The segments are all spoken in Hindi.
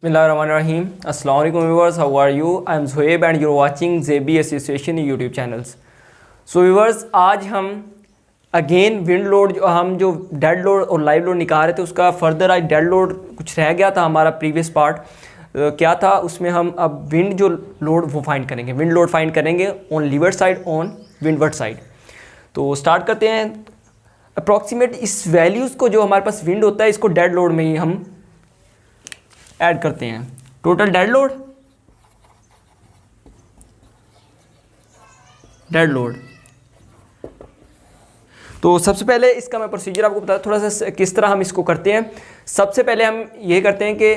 बिस्मिल्लाहिर्रहमानिर्रहीम। अस्सलाम वालेकुम viewers, how are you? I am Zuhaib and you're watching Zebi association YouTube channels. So viewers, आज हम अगेन विंड लोड जो डेड लोड और लाइव लोड निकाल रहे थे उसका फर्दर आज डेड लोड कुछ रह गया था हमारा प्रीवियस पार्ट। क्या था उसमें, हम अब विंड जो लोड वो फाइंड करेंगे, विंड लोड फाइंड करेंगे on leeward side, on windward side. तो स्टार्ट करते हैं। अप्रॉक्सीमेट इस वैल्यूज़ को जो हमारे पास विंड होता है इसको डेड लोड में ही हम ऐड करते हैं। Total dead load. तो सबसे पहले इसका मैं प्रोसीजर आपको बता थोड़ा सा किस तरह हम इसको करते हैं। सबसे पहले हम ये करते हैं कि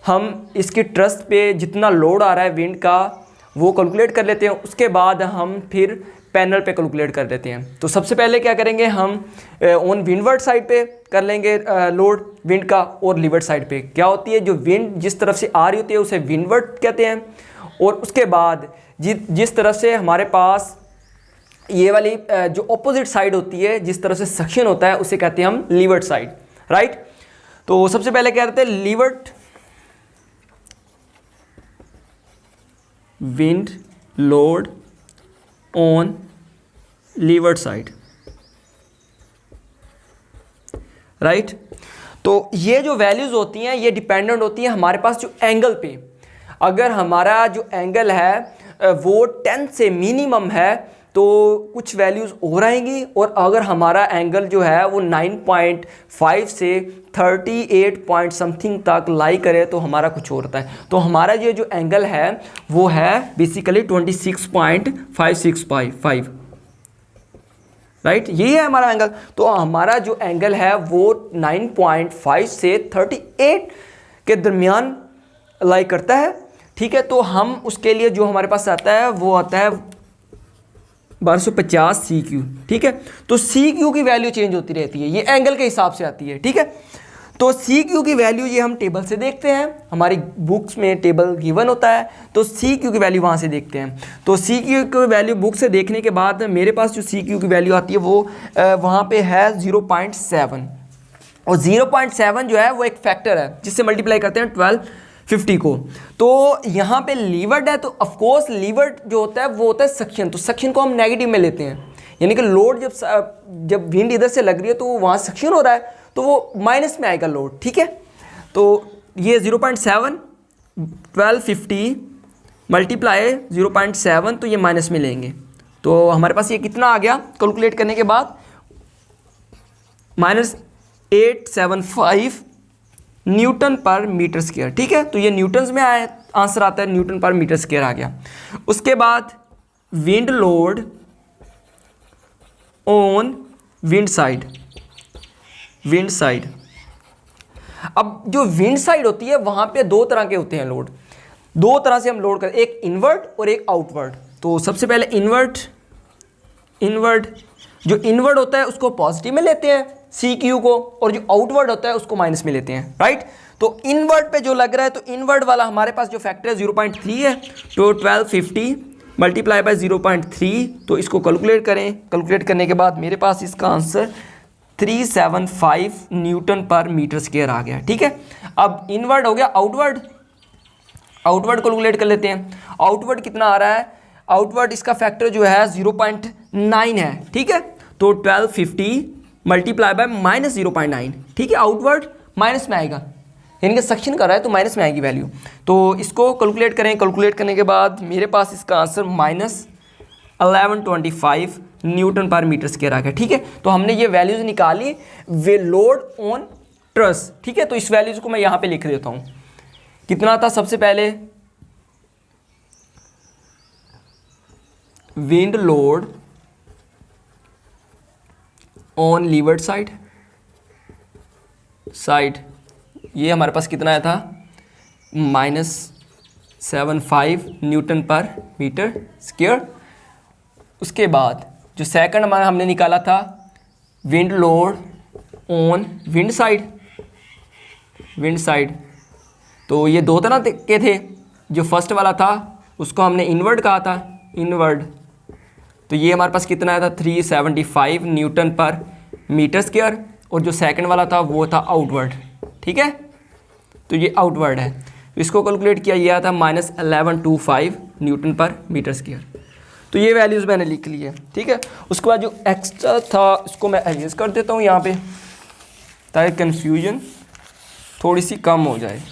हम इसकी ट्रस्ट पे जितना लोड आ रहा है विंड का वो कैलकुलेट कर लेते हैं। उसके बाद हम फिर पैनल पे कैलकुलेट कर लेते हैं। तो सबसे पहले क्या करेंगे, हम ऑन विंडवर्ड साइड पे कर लेंगे लोड विंड का, और लीवर्ड साइड पे क्या होती है, जो विंड जिस तरफ से आ रही होती है उसे विंडवर्ड कहते हैं। और उसके बाद जिस तरफ से हमारे पास ये वाली जो ऑपोजिट साइड होती है, जिस तरह से सक्शन होता है, उसे कहते हैं हम लीवर्ड साइड, राइट। तो सबसे पहले क्या कहते हैं, leeward wind load on leeward side, right. तो ये जो वैल्यूज होती हैं ये डिपेंडेंट होती हैं हमारे पास जो एंगल पे। अगर हमारा जो एंगल है वो 10 से मिनिमम है तो कुछ वैल्यूज़ और आएंगी, और अगर हमारा एंगल जो है वो 9.5 से 38 पॉइंट समथिंग तक लाई करे तो हमारा कुछ और होता है। तो हमारा ये जो एंगल है वो है बेसिकली 26.565, राइट। यही है हमारा एंगल। तो हमारा जो एंगल है वो 9.5 से 38 के दरमियान लाई करता है, ठीक है। तो हम उसके लिए जो हमारे पास आता है वो आता है 1250 CQ, ठीक है। तो CQ की वैल्यू चेंज होती रहती है, ये एंगल के हिसाब से आती है, ठीक है। तो CQ की वैल्यू ये हम टेबल से देखते हैं, हमारी बुक्स में टेबल गिवन होता है, तो CQ की वैल्यू वहाँ से देखते हैं। तो CQ की वैल्यू बुक से देखने के बाद मेरे पास जो CQ की वैल्यू आती है वो वहाँ पे है 0.7, और 0.7 जो है वो एक फैक्टर है जिससे मल्टीप्लाई करते हैं 1250 को। तो यहाँ पे लीवर्ड है, तो ऑफकोर्स लीवर्ड जो होता है वो होता है सक्शन। तो सक्शन को हम नेगेटिव में लेते हैं, यानी कि लोड जब विंड इधर से लग रही है तो वहाँ सक्शन हो रहा है, तो वो माइनस में आएगा लोड, ठीक है। तो ये 0.7 1250 मल्टीप्लाई 0.7, तो ये माइनस में लेंगे तो हमारे पास ये कितना आ गया कैलकुलेट करने के बाद, -875 न्यूटन पर मीटर स्क्वायर, ठीक है। तो ये न्यूटन्स में आया, आंसर आता है न्यूटन पर मीटर स्क्वायर आ गया। उसके बाद wind load on wind side, अब जो विंड साइड होती है वहां पे दो तरह के होते हैं लोड, दो तरह से हम लोड करते हैं, एक इनवर्ड और एक आउटवर्ड। तो सबसे पहले इनवर्ड जो इनवर्ड होता है उसको पॉजिटिव में लेते हैं CQ को, और जो आउटवर्ड होता है उसको माइनस में लेते हैं, राइट। तो इनवर्ड पे जो लग रहा है, तो इनवर्ड वाला हमारे पास जो फैक्टर है 0.3 है, तो 1250 मल्टीप्लाई बाय 0.3, तो इसको कैलकुलेट करें। कैलकुलेट करने के बाद मेरे पास इसका आंसर 375 न्यूटन पर मीटर स्क्वायर आ गया, ठीक है। अब इनवर्ड हो गया, आउटवर्ड कैलकुलेट कर लेते हैं। आउटवर्ड कितना आ रहा है, आउटवर्ड इसका फैक्टर जो है 0.9 है, ठीक है। तो 1250 मल्टीप्लाई बाय -0.9, ठीक है। आउटवर्ड माइनस में आएगा, यानी कि सक्शन कर रहा है तो माइनस में आएगी वैल्यू। तो इसको कैलकुलेट करें। कैलकुलेट करने के बाद मेरे पास इसका आंसर -1125 न्यूटन पर मीटर स्क्वायर आ गया, ठीक है। तो हमने ये वैल्यूज निकाली वे लोड ऑन ट्रस, ठीक है। तो इस वैल्यूज को मैं यहाँ पे लिख देता हूँ। कितना था, सबसे पहले wind load on leeward side, ये हमारे पास कितना आया था, -75 न्यूटन पर मीटर स्क्वायर। उसके बाद जो सेकंड हमारा हमने निकाला था wind load on wind side, तो ये दो तरह के थे। जो फर्स्ट वाला था उसको हमने इनवर्ड कहा था, इनवर्ड, तो ये हमारे पास कितना आया था 375 न्यूटन पर मीटर स्क्वायर, और जो सेकंड वाला था वो था आउटवर्ड, ठीक है। तो ये आउटवर्ड है। तो इसको कैलकुलेट किया, ये आता -1125 न्यूटन पर मीटर स्क्वायर। तो ये वैल्यूज़ मैंने लिख ली है, ठीक है। उसके बाद जो एक्स्ट्रा था इसको मैं अरेंज कर देता हूँ यहाँ पे, ताकि कन्फ्यूजन थोड़ी सी कम हो जाए।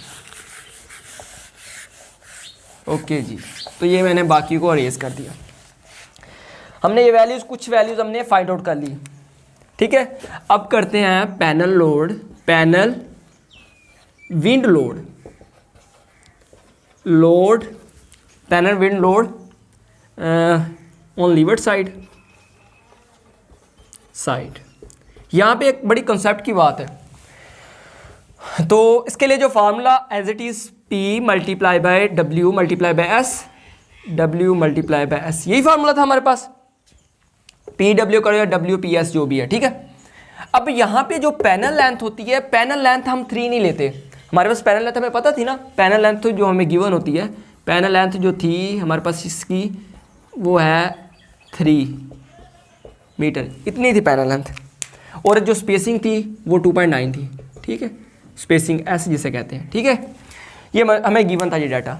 ओके जी, तो ये मैंने बाकी को अरेंज कर दिया। हमने ये वैल्यूज़, कुछ वैल्यूज़ हमने फाइंड आउट कर ली, ठीक है। अब करते हैं panel load, panel wind load, load panel wind load on leeward side. यहाँ पे एक बड़ी कंसेप्ट की बात है। तो इसके लिए जो formula as it is P multiply by W multiply by S, W multiply by S, यही फार्मूला था हमारे पास। P W करो या W P S जो भी है, ठीक है। अब यहाँ पे जो पैनल लेंथ होती है, पैनल लेंथ हम 3 नहीं लेते। हमारे पास पैनल लेंथ हमें पता थी ना, पैनल लेंथ जो हमें गिवन होती है, पैनल लेंथ जो थी हमारे पास इसकी वो है 3 मीटर, इतनी थी पैनल लेंथ। और जो स्पेसिंग थी वो 2.9 थी, ठीक है, स्पेसिंग S जिसे कहते हैं, ठीक है। ये हमें गिवन था ये डाटा।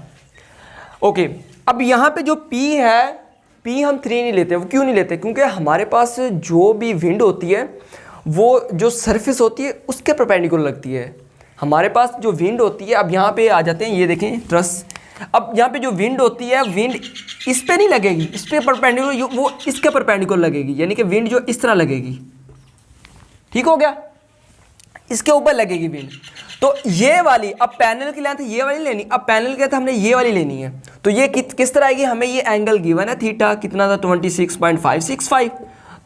ओके, अब यहाँ पे जो P है, P हम 3 नहीं लेते। वो क्यों नहीं लेते? क्योंकि हमारे पास जो भी विंड होती है वो जो सरफेस होती है उसके परपेंडिकुलर लगती है। हमारे पास जो विंड होती है, अब यहाँ पे आ जाते हैं, ये देखें ट्रस। अब यहाँ पे जो विंड होती है, विंड इस पे नहीं लगेगी, इस पे परपेंडिकुलर, वो इसके परपेंडिकुलर लगेगी, यानी कि विंड जो इस तरह लगेगी, ठीक हो गया, इसके ऊपर लगेगी विंड। तो ये वाली, अब पैनल की लेंथ ये वाली लेनी, अब पैनल की लेंथ हमने ये वाली लेनी है। तो ये किस तरह आएगी? हमें ये एंगल गिवन है थीटा, कितना था 26.565,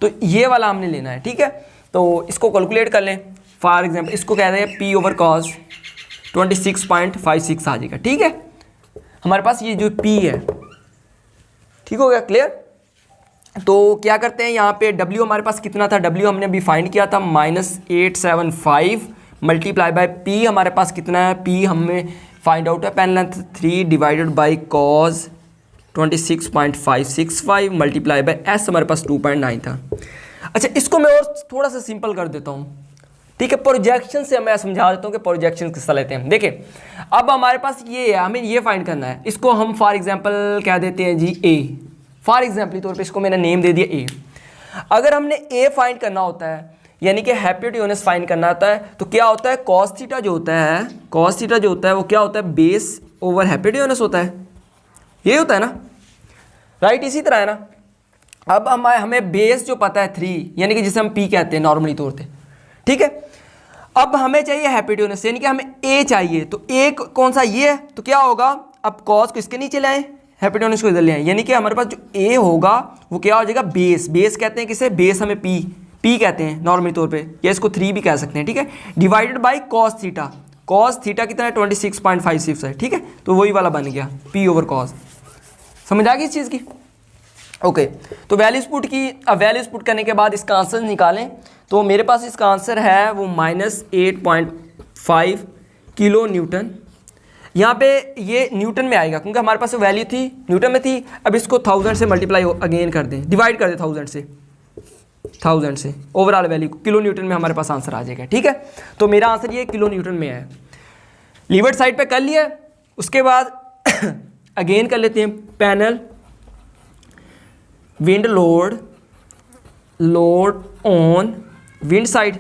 तो ये वाला हमने लेना है, ठीक है। तो इसको कैलकुलेट कर लें। फॉर एग्जांपल इसको कहते हैं P ओवर कॉस 26.56 आ जाएगा, ठीक है। हमारे पास ये जो P है, ठीक हो गया, क्लियर। तो क्या करते हैं, यहाँ पे W हमारे पास कितना था, W हमने अभी फाइंड किया था -875 मल्टीप्लाई बाय P हमारे पास कितना है, P हमें फाइंड आउट है panel length 3 divided by cos 26.565 multiply by S हमारे पास 2.9 था। अच्छा, इसको मैं और थोड़ा सा सिंपल कर देता हूँ, ठीक है। प्रोजेक्शन से मैं समझा देता हूँ कि प्रोजेक्शन किस तरह लेते हैं। देखिए, अब हमारे पास ये है, हमें ये फाइंड करना है। इसको हम फॉर एग्जांपल क्या देते हैं जी, A। फॉर एग्जांपल तौर पे इसको मैंने नेम दे दिया A। अगर हमने A फाइंड करना होता है, यानी कि हाइपोटेन्यूज फाइंड करना होता है, तो क्या होता है, कॉस थीटा जो होता है, कॉस थीटा जो होता है वो क्या होता है, बेस ओवर हाइपोटेन्यूज होता है, यही होता है ना, राइट। इसी तरह है ना। अब हमें बेस जो पता है 3, यानी कि जिसे हम P कहते हैं नॉर्मली तौर पे, ठीक है। अब हमें चाहिए हाइपोटेन्यूज, यानी कि हमें A चाहिए। तो A कौन सा, ये है, तो क्या होगा, अब कॉस को इसके नीचे लाएं, हाइपोटेन्यूज को इधर ले आए, यानी कि हमारे पास जो A होगा वो क्या हो जाएगा, बेस। बेस कहते हैं किसे, बेस हमें P कहते हैं नॉर्मली तौर पे, या इसको 3 भी कह सकते हैं, ठीक है। Divided by cos theta, cos theta कितना है 26.56 है, ठीक है। तो वही वाला बन गया P ओवर कॉस। समझ आ गई इस चीज़ की? ओके, तो वैल्यूज पुट की। अब वैल्यूज पुट करने के बाद इसका आंसर निकालें। तो मेरे पास इसका आंसर है वो -8.5 किलो न्यूटन। यहाँ पे ये न्यूटन में आएगा क्योंकि हमारे पास वैल्यू थी न्यूटन में थी। अब इसको 1000 से मल्टीप्लाई अगेन कर दें, डिवाइड कर दें 1000 से ओवरऑल वैल्यू किलो न्यूटन में हमारे पास आंसर आ जाएगा, ठीक है। तो मेरा आंसर ये किलो न्यूटन में है। लीवर्ड साइड पे कर लिया। उसके बाद अगेन कर लेते हैं panel wind load, load on wind side,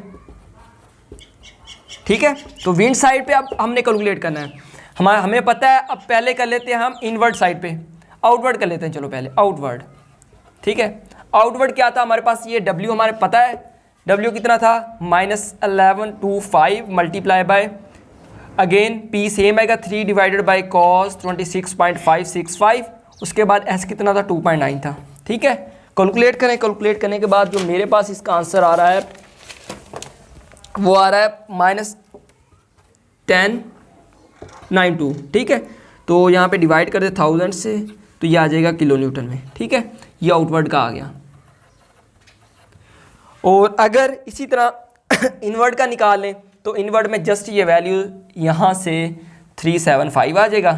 ठीक है। तो विंड साइड पे अब हमने कैलकुलेट करना है। हमें पता है। अब पहले कर लेते हैं हम इनवर्ड साइड पे, आउटवर्ड कर लेते हैं। चलो पहले आउटवर्ड, ठीक है। आउटवर्ड क्या था हमारे पास, ये W हमारे पता है, W कितना था -1125 multiply by again P same आएगा 3 डिवाइडेड बाई कॉस 26.565। उसके बाद S कितना था 2.9 था, ठीक है। कैलकुलेट करें, कैलकुलेट करने के बाद जो मेरे पास इसका आंसर आ रहा है वो आ रहा है -1092, ठीक है। तो यहाँ पे डिवाइड कर दे 1000 से, तो ये आ जाएगा किलो न्यूटन में, ठीक है। ये आउटवर्ड का आ गया। और अगर इसी तरह इनवर्ड का निकाल लें तो इनवर्ड में जस्ट ये वैल्यू यहाँ से 375 आ जाएगा,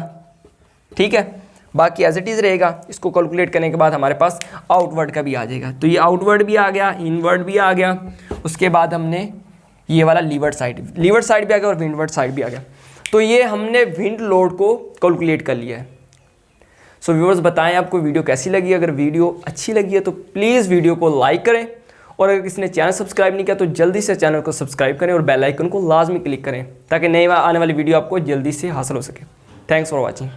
ठीक है। बाकी एज इट इज़ रहेगा। इसको कैलकुलेट करने के बाद हमारे पास आउटवर्ड का भी आ जाएगा। तो ये आउटवर्ड भी आ गया, इनवर्ड भी आ गया। उसके बाद हमने ये वाला लीवर्ड साइड भी आ गया और विंडवर्ड साइड भी आ गया। तो ये हमने विंड लोड को कैलकुलेट कर लिया है। सो व्यूअर्स, बताएं आपको वीडियो कैसी लगी। अगर वीडियो अच्छी लगी है तो प्लीज़ वीडियो को लाइक करें, और अगर किसी ने चैनल सब्सक्राइब नहीं किया तो जल्दी से चैनल को सब्सक्राइब करें और बेल आइकन को लाजमी क्लिक करें ताकि नई आने वाली वीडियो आपको जल्दी से हासिल हो सके। Thanks for watching.